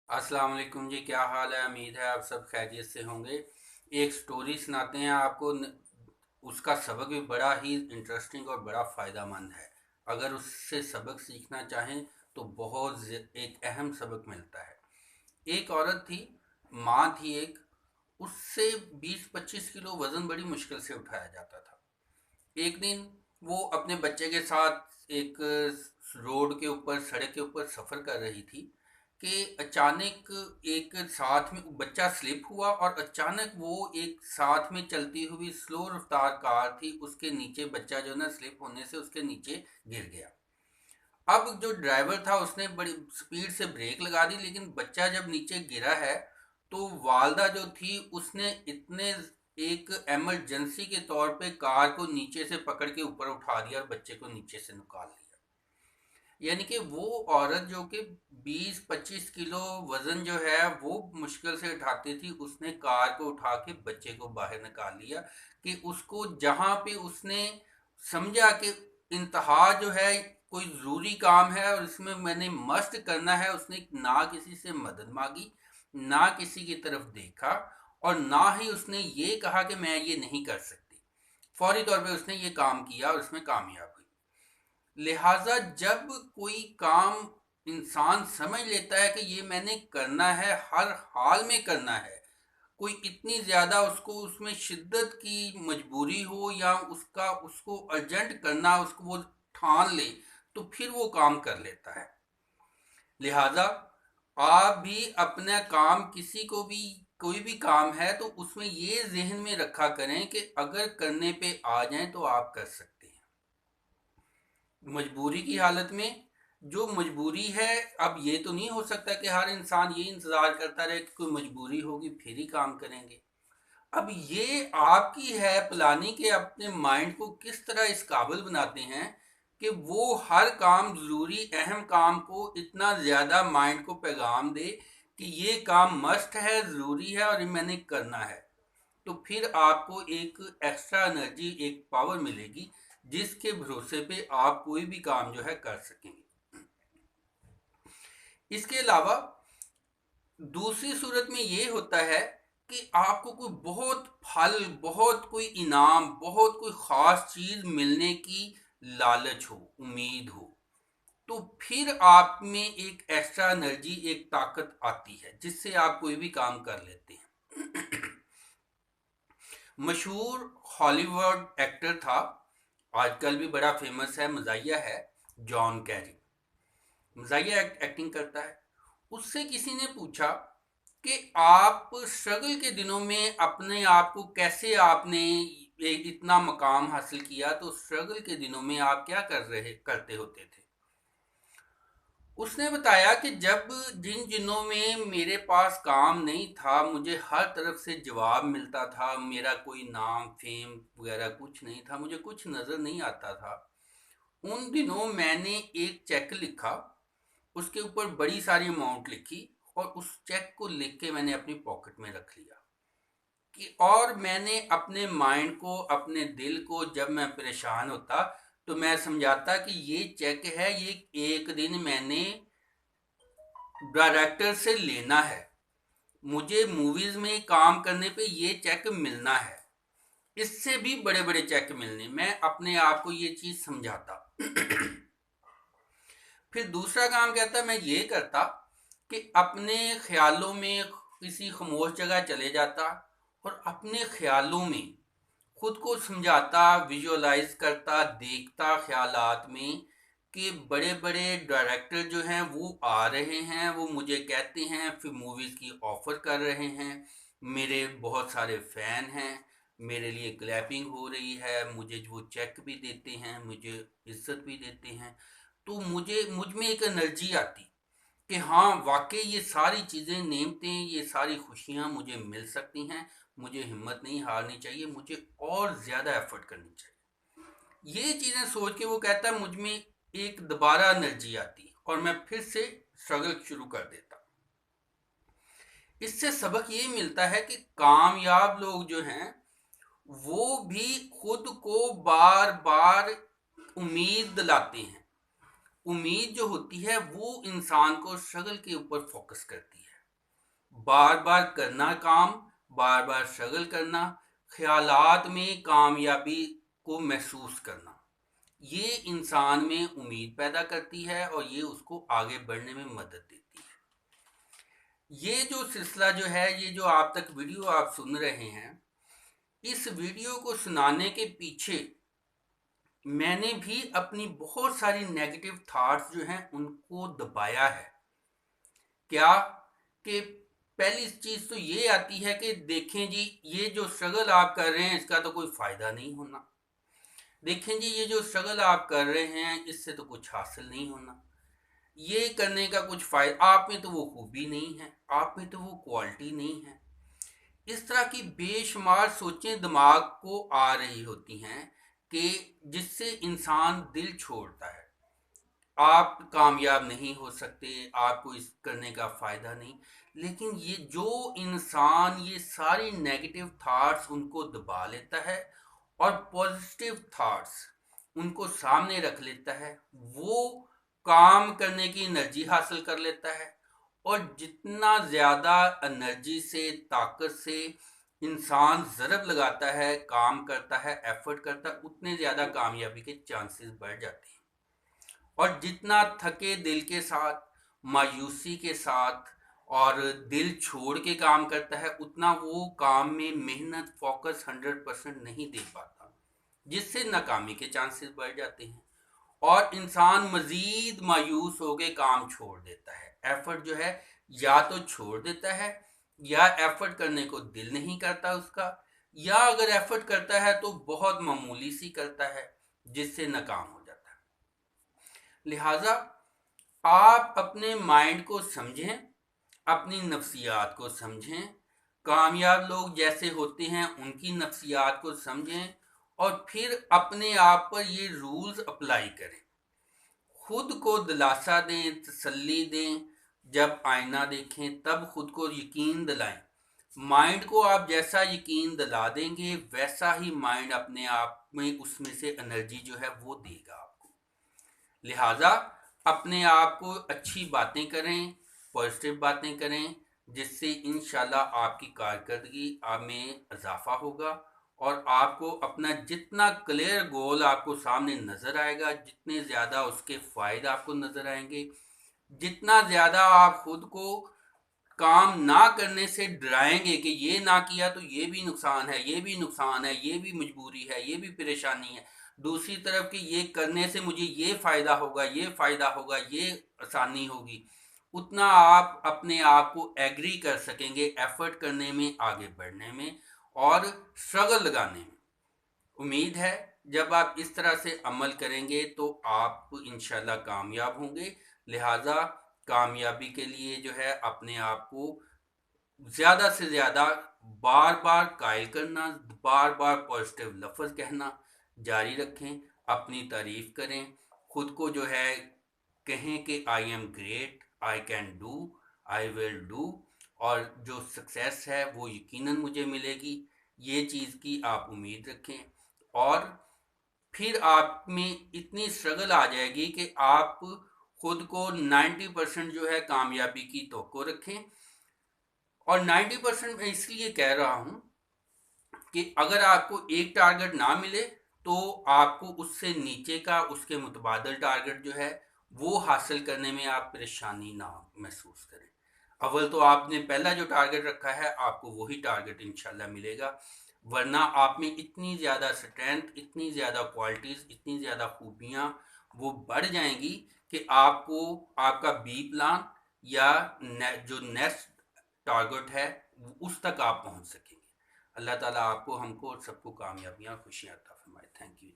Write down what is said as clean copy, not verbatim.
अस्सलाम वालेकुम जी। क्या हाल है? उम्मीद है आप सब खैरियत से होंगे। एक स्टोरी सुनाते हैं आपको। उसका सबक भी बड़ा ही इंटरेस्टिंग और बड़ा फ़ायदा मंद है। अगर उससे सबक सीखना चाहें तो एक अहम सबक मिलता है। एक औरत थी, माँ थी एक। उससे 20-25 किलो वज़न बड़ी मुश्किल से उठाया जाता था। एक दिन वो अपने बच्चे के साथ एक रोड के ऊपर, सड़क के ऊपर सफ़र कर रही थी कि अचानक एक साथ में बच्चा स्लिप हुआ और अचानक वो एक साथ में चलती हुई स्लो रफ्तार कार थी, उसके नीचे बच्चा जो ना स्लिप होने से उसके नीचे गिर गया। अब जो ड्राइवर था उसने बड़ी स्पीड से ब्रेक लगा दी, लेकिन बच्चा जब नीचे गिरा है तो वालदा जो थी उसने इतने एक एमरजेंसी के तौर पे कार को नीचे से पकड़ के ऊपर उठा दिया और बच्चे को नीचे से निकाल लिया। यानी कि वो औरत जो कि 20-25 किलो वजन जो है वो मुश्किल से उठाती थी, उसने कार को उठा के बच्चे को बाहर निकाल लिया। कि उसको जहाँ पे उसने समझा कि इंतहा जो है, कोई ज़रूरी काम है और इसमें मैंने मस्ट करना है, उसने ना किसी से मदद मांगी, ना किसी की तरफ देखा, और ना ही उसने ये कहा कि मैं ये नहीं कर सकती। फौरी तौर पे उसने ये काम किया और उसमें कामयाब हुई। लिहाजा जब कोई काम इंसान समझ लेता है कि ये मैंने करना है, हर हाल में करना है, कोई इतनी ज़्यादा उसको उसमें शिद्दत की मजबूरी हो या उसका उसको अर्जेंट करना, उसको वो ठान ले, तो फिर वो काम कर लेता है। लिहाजा आप भी अपना काम, किसी को भी कोई भी काम है तो उसमें ये जहन में रखा करें कि अगर करने पे आ जाएं तो आप कर सकते हैं। मजबूरी की हालत में, जो मजबूरी है, अब ये तो नहीं हो सकता कि हर इंसान ये इंतज़ार करता रहे कि कोई मजबूरी होगी फिर ही काम करेंगे। अब ये आपकी है प्लानिंग के अपने माइंड को किस तरह इस काबिल बनाते हैं कि वो हर काम, ज़रूरी अहम काम को इतना ज़्यादा माइंड को पैगाम दे कि ये काम मस्ट है, ज़रूरी है और ये मैंने करना है। तो फिर आपको एक एक्स्ट्रा एनर्जी, एक पावर मिलेगी जिसके भरोसे पे आप कोई भी काम जो है कर सकेंगे। इसके अलावा दूसरी सूरत में ये होता है कि आपको कोई बहुत फल, बहुत कोई इनाम, बहुत कोई ख़ास चीज़ मिलने की लालच हो, उम्मीद हो, तो फिर आप में एक एक्स्ट्रा एनर्जी, एक ताकत आती है जिससे आप कोई भी काम कर लेते हैं। मशहूर हॉलीवुड एक्टर था, आजकल भी बड़ा फेमस है, मज़ाहिया है, जॉन कैरी। मज़ाहिया एक्टिंग करता है। उससे किसी ने पूछा कि आप स्ट्रगल के दिनों में अपने आप को कैसे, आपने एक इतना मकाम हासिल किया, तो स्ट्रगल के दिनों में आप क्या करते होते थे। उसने बताया कि जब जिन दिनों में मेरे पास काम नहीं था, मुझे हर तरफ से जवाब मिलता था, मेरा कोई नाम फेम वगैरह कुछ नहीं था, मुझे कुछ नज़र नहीं आता था, उन दिनों मैंने एक चेक लिखा, उसके ऊपर बड़ी सारी अमाउंट लिखी और उस चेक को लिख के मैंने अपनी पॉकेट में रख लिया। कि और मैंने अपने माइंड को, अपने दिल को, जब मैं परेशान होता तो मैं समझाता कि ये चेक है, ये एक दिन मैंने डायरेक्टर से लेना है, मुझे मूवीज में काम करने पे ये चेक मिलना है, इससे भी बड़े बड़े चेक मिलने, मैं अपने आप को ये चीज़ समझाता। फिर दूसरा काम कहता मैं ये करता कि अपने ख्यालों में किसी खामोश जगह चले जाता और अपने ख्यालों में खुद को समझाता, विजुअलाइज करता, देखता ख्यालात में कि बड़े बड़े डायरेक्टर जो हैं वो आ रहे हैं, वो मुझे कहते हैं, फिर मूवीज़ की ऑफ़र कर रहे हैं, मेरे बहुत सारे फ़ैन हैं, मेरे लिए क्लैपिंग हो रही है, मुझे वो चेक भी देते हैं, मुझे इज्जत भी देते हैं। तो मुझ में एक एनर्जी आती कि हाँ वाकई ये सारी चीज़ें, नेमतें, ये सारी खुशियाँ मुझे मिल सकती हैं, मुझे हिम्मत नहीं हारनी चाहिए, मुझे और ज़्यादा एफर्ट करनी चाहिए। ये चीज़ें सोच के वो कहता है मुझ में एक दोबारा एनर्जी आती और मैं फिर से स्ट्रगल शुरू कर देता। इससे सबक ये मिलता है कि कामयाब लोग जो हैं वो भी खुद को बार बार उम्मीद दिलाते हैं। उम्मीद जो होती है वो इंसान को स्ट्रगल के ऊपर फोकस करती है। बार बार करना काम, बार बार स्ट्रगल करना, ख्यालात में कामयाबी को महसूस करना, ये इंसान में उम्मीद पैदा करती है और ये उसको आगे बढ़ने में मदद देती है। ये जो सिलसिला जो है, ये जो आप तक वीडियो आप सुन रहे हैं, इस वीडियो को सुनाने के पीछे मैंने भी अपनी बहुत सारी नेगेटिव थॉट्स जो हैं उनको दबाया है। क्या कि पहली चीज़ तो ये आती है कि देखें जी, ये जो स्ट्रगल आप कर रहे हैं इसका तो कोई फ़ायदा नहीं होना। देखें जी, ये जो स्ट्रगल आप कर रहे हैं इससे तो कुछ हासिल नहीं होना। ये करने का कुछ फ़ायदा, आप में तो वो खूबी नहीं है, आप में तो वो क्वालिटी नहीं है। इस तरह की बेशुमार सोचें दिमाग को आ रही होती हैं कि जिससे इंसान दिल छोड़ता है। आप कामयाब नहीं हो सकते, आपको इस करने का फ़ायदा नहीं। लेकिन ये जो इंसान ये सारी नेगेटिव थॉट्स उनको दबा लेता है और पॉजिटिव थॉट्स उनको सामने रख लेता है, वो काम करने की एनर्जी हासिल कर लेता है। और जितना ज़्यादा एनर्जी से, ताकत से इंसान ज़रब लगाता है, काम करता है, एफर्ट करता है, उतने ज़्यादा कामयाबी के चांसेस बढ़ जाते हैं। और जितना थके दिल के साथ, मायूसी के साथ और दिल छोड़ के काम करता है, उतना वो काम में मेहनत, फोकस 100% नहीं दे पाता, जिससे नाकामी के चांसेस बढ़ जाते हैं और इंसान मज़ीद मायूस होकर काम छोड़ देता है। एफर्ट जो है या तो छोड़ देता है, या एफर्ट करने को दिल नहीं करता उसका, या अगर एफर्ट करता है तो बहुत मामूली सी करता है, जिससे नाकाम हो जाता है। लिहाजा आप अपने माइंड को समझें, अपनी नफ्सियात को समझें, कामयाब लोग जैसे होते हैं उनकी नफ्सियात को समझें और फिर अपने आप पर ये रूल्स अप्लाई करें। खुद को दिलासा दें, तसल्ली दें। जब आईना देखें तब खुद को यकीन दिलाएं। माइंड को आप जैसा यकीन दिला देंगे वैसा ही माइंड अपने आप में उसमें से एनर्जी जो है वो देगा आपको। लिहाजा अपने आप को अच्छी बातें करें, पॉजिटिव बातें करें, जिससे इंशाल्लाह आपकी कारकर्दगी में इजाफा होगा और आपको अपना जितना क्लियर गोल आपको सामने नज़र आएगा, जितने ज़्यादा उसके फ़ायदे आपको नज़र आएंगे, जितना ज़्यादा आप खुद को काम ना करने से डराएंगे कि ये ना किया तो ये भी नुकसान है, ये भी नुकसान है, ये भी मजबूरी है, ये भी परेशानी है, दूसरी तरफ कि ये करने से मुझे ये फ़ायदा होगा, ये फ़ायदा होगा, ये आसानी होगी, उतना आप अपने आप को एग्री कर सकेंगे एफर्ट करने में, आगे बढ़ने में और स्ट्रगल लगाने में। उम्मीद है जब आप इस तरह से अमल करेंगे तो आप इंशाल्लाह कामयाब होंगे। लिहाजा कामयाबी के लिए जो है अपने आप को ज़्यादा से ज़्यादा बार बार कायल करना, बार बार पॉजिटिव लफ्ज़ कहना जारी रखें, अपनी तारीफ़ करें, खुद को जो है कहें कि I am great, I can do, I will do, और जो सक्सेस है वो यकीनन मुझे मिलेगी। ये चीज़ की आप उम्मीद रखें और फिर आप में इतनी स्ट्रगल आ जाएगी कि आप खुद को 90% जो है कामयाबी की तवक्को रखें। और 90% मैं इसलिए कह रहा हूँ कि अगर आपको एक टारगेट ना मिले तो आपको उससे नीचे का, उसके मुतबादल टारगेट जो है वो हासिल करने में आप परेशानी ना महसूस करें। अव्वल तो आपने पहला जो टारगेट रखा है आपको वही टारगेट इंशाल्लाह मिलेगा, वरना आप में इतनी ज़्यादा स्ट्रेंथ, इतनी ज़्यादा क्वालिटीज़, इतनी ज़्यादा खूबियाँ वो बढ़ जाएंगी कि आपको आपका बी प्लान या जो नेक्स्ट टारगेट है उस तक आप पहुंच सकेंगे। अल्लाह ताला आपको, हमको और सबको कामयाबियाँ, खुशियाँ अता फरमाए। Thank you.